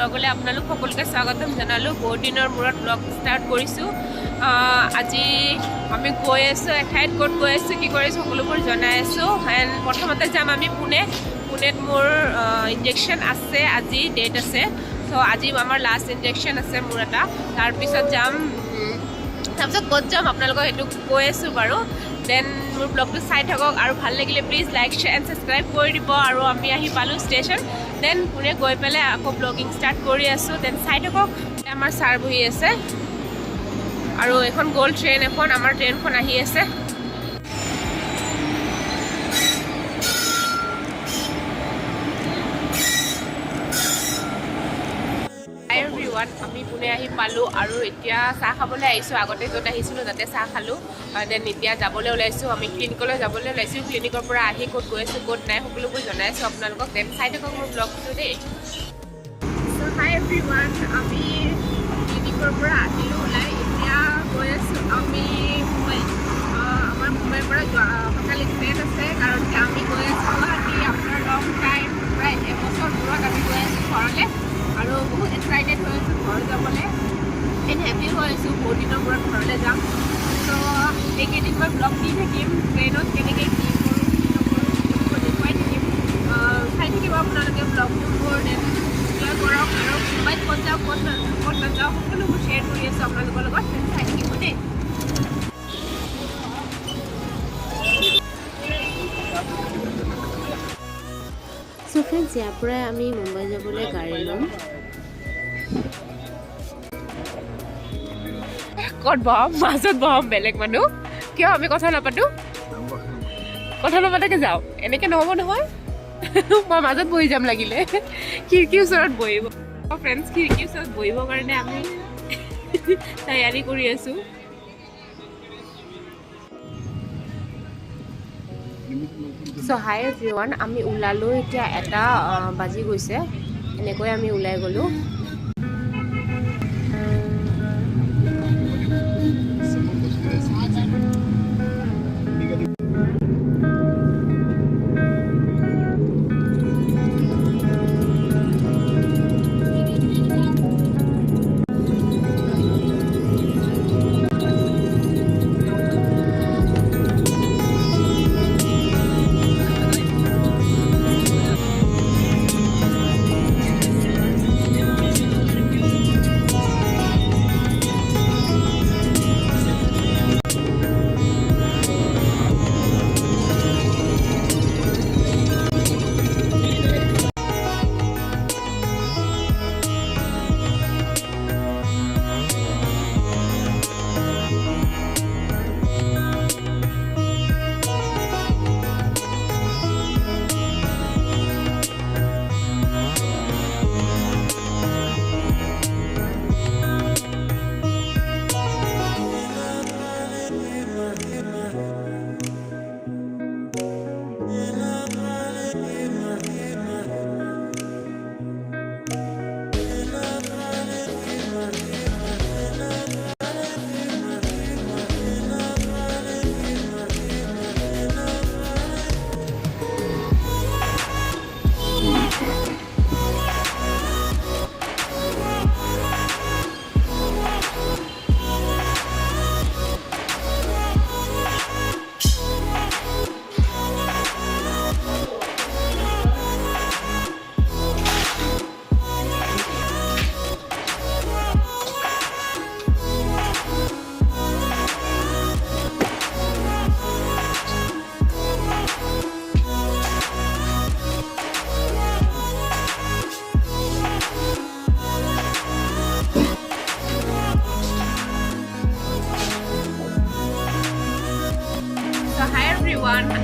ব্লগলৈ আপোনালোক সকলোকে স্বাগতম জনালোঁ। বহুত দিনৰ মূৰত ব্লগ ষ্টাৰ্ট কৰিছোঁ। আজি আমি গৈ আছোঁ এঠাইত, ক'ত গৈ আছোঁ কি কৰিছোঁ সকলোবোৰ জনাই আছোঁ। এণ্ড প্ৰথমতে যাম আমি পুনেত মোৰ ইনজেকশ্যন আছে, আজি ডেট আছে। চ' আজি আমাৰ লাষ্ট ইনজেকশ্যন আছে মোৰ এটা। তাৰপিছত যাম, তাৰপিছত ক'ত যাম আপোনালোকক সেইটো কৈ আছোঁ বাৰু। দেন মোৰ ব্লগটো চাই থাকক আৰু ভাল লাগিলে please like share and subscribe কৰি দিব। আৰু আমি আহি পালোঁ ষ্টেচন। দেন পুনে গৈ পেলাই আকৌ ব্লগিং ষ্টাৰ্ট কৰি আছোঁ। দেন চাই থাকক। আমাৰ ছাৰ বহি আছে আৰু এখন গ'ল্ড ট্ৰেইন এখন, আমাৰ ট্ৰেইনখন আহি আছে। আমি পুনে আহি পালোঁ আৰু এতিয়া চাহ খাবলৈ আহিছোঁ। আগতে য'ত আহিছিলোঁ তাতে চাহ খালোঁ। দেন এতিয়া যাবলৈ ওলাইছোঁ, আমি ক্লিনিকলৈ যাবলৈ ওলাইছোঁ। ক্লিনিকৰ পৰা আহি ক'ত গৈ আছোঁ ক'ত নাই সকলোবোৰ জনাইছোঁ আপোনালোকক। দেন চাই থাকক মোৰ ব্লগটো দেই। চ' হাই এভৰিৱান, আমি ক্লিনিকৰ পৰা আহিলোঁ ওলাই। এতিয়া গৈ আছোঁ আমি মুম্বাই। আমাৰ মুম্বাইৰ পৰা সকালি ট্ৰেইন আছে, কাৰণ আমি গৈ আছোঁ গুৱাহাটী। আপোনাৰ লং টাইম প্ৰায় এবছৰ মূৰত আমি গৈ আছোঁ ঘৰলৈ আৰু বহুত এক্সাইটেড হৈ আছোঁ ঘৰ যাবলৈ। এণ্ড হেপি হৈ আছোঁ বহুত দিনৰ মূৰত ঘৰলৈ যাম। চ' এইকেইদিন মই ব্লগ দি থাকিম, ট্ৰেইনত কেনেকৈ কি কৰোঁ কি নকৰোঁ সেইবোৰ দেখুৱাই থাকিম। চাই থাকিব আপোনালোকে ব্লগটো মোৰ। দেন এনজয় কৰক আৰু মুম্বাইত ক'ত যাওঁ ক'ত নাযাওঁ সকলোবোৰ শ্বেয়াৰ কৰি আছোঁ আপোনালোকৰ লগত। দেন চাই থাকিব দেই। চ' ফ্ৰেণ্ডছ, ইয়াৰ পৰাই আমি মুম্বাই যাবলৈ গাড়ী ল'ম। ক'ত বহাম? মাজত বহাম বেলেগ মানুহ। কিয় আমি কথা নাপাতোঁ? কথা নাপাতাকৈ যাওঁ? এনেকৈ নহ'ব নহয়। মই মাজত বহি যাম লাগিলে। খিৰিকীৰ ওচৰত বহিব ফ্ৰেণ্ডছ, খিৰিকীৰ ওচৰত বহিবৰ কাৰণে আমি তৈয়াৰী কৰি আছোঁ। চ' হাই এভৰিৱান, আমি ওলালোঁ এতিয়া। 1টা বাজি গৈছে। এনেকৈ আমি ওলাই গ'লোঁ।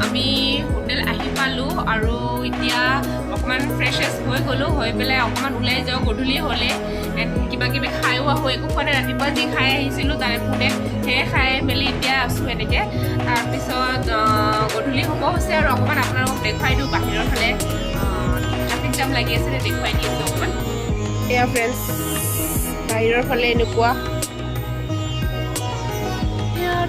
আমি হোটেল আহি পালোঁ আৰু এতিয়া অকণমান ফ্ৰেছেছ হৈ গ'লোঁ। হৈ পেলাই অকণমান ওলাই যাওঁ গধূলি হ'লে। এণ্ড কিবা কিবি খায়ো আহোঁ। একো খোৱা নাই, ৰাতিপুৱা যি খাই আহিছিলোঁ তাৰে পুনেত সেয়ে খাই মেলি এতিয়া আছোঁ এনেকৈ। তাৰপিছত গধূলি হ'ব হৈছে আৰু অকণমান আপোনালোকক দেখুৱাই দিওঁ বাহিৰৰ ফালে ট্ৰাফিক জাম লাগি আছিলে, দেখুৱাই দি আছোঁ অকণমান। এয়া ফ্ৰেণ্ডছ, বাহিৰৰ ফালে এনেকুৱা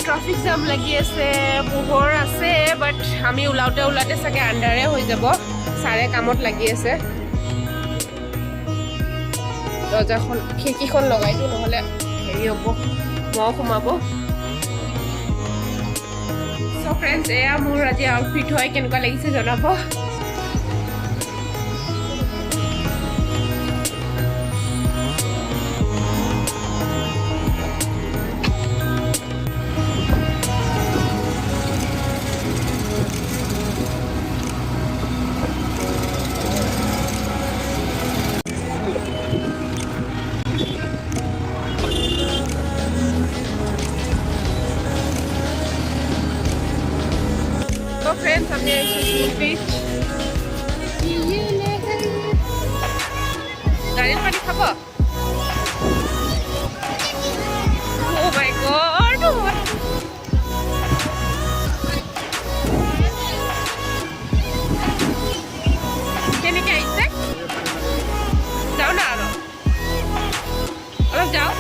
ট্ৰাফিক জাম লাগি আছে, পোহৰ আছে, বাট আমি ওলাওঁতে চাগে আন্ধাৰে হৈ যাব। ছাৰে কামত লাগি আছে। দৰ্জাখন খিৰিকীখন লগাই দিওঁ নহ'লে হেৰি হ'ব মহ সোমাব চ' ফ্ৰেণ্ডছ এয়া মোৰ আজি আউটফিট হয় কেনেকুৱা লাগিছে জনাব friends, I'm here to JuHu beach. Garin pani khabo? Oh my god! Kenike aise? Jao na aro. Olop jao.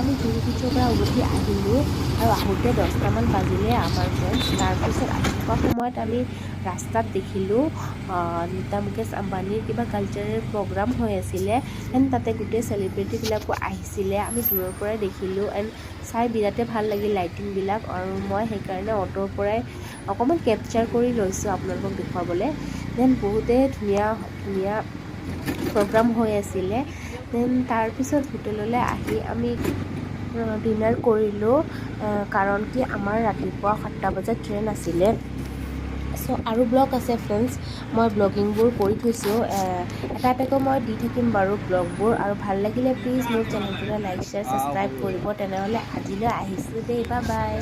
আমি JuHu beachৰ পৰা উভতি আহিলোঁ আৰু আহোঁতে 10টামান বাজিলে আমাৰ ফ্ৰেণ্ডছ তাৰপিছত আহোৱা সময়ত আমি ৰাস্তাত দেখিলোঁ নীতা মুকেশ আম্বানীৰ কিবা কালচাৰেল প্ৰগ্ৰাম হৈ আছিলে এণ্ড তাতে গোটেই চেলিব্ৰিটিবিলাকো আহিছিলে আমি দূৰৰ পৰাই দেখিলোঁ এণ্ড চাই বিৰাটেই ভাল লাগিল লাইটিংবিলাক আৰু মই সেইকাৰণে অটোৰ পৰাই অকণমান কেপচাৰ কৰি লৈছোঁ আপোনালোকক দেখুৱাবলৈ দেন বহুতেই ধুনীয়া ধুনীয়া প্ৰগ্ৰাম হৈ আছিলে দেন তাৰপিছত হোটেললৈ আহি আমি ডিনাৰ কৰিলোঁ কাৰণ কি আমাৰ ৰাতিপুৱা 7টা বজাত ট্ৰেইন আছিলে চ' আৰু ব্লগ আছে ফ্ৰেণ্ডছ মই ব্লগিংবোৰ কৰি থৈছোঁ এটা এটাকৈ মই দি থাকিম বাৰু ব্লগবোৰ আৰু ভাল লাগিলে প্লিজ মোৰ চেনেলটোলৈ লাইক শ্বেয়াৰ ছাবস্ক্ৰাইব কৰিব তেনেহ'লে আজিলৈ আহিছোঁ দেই বাই বাই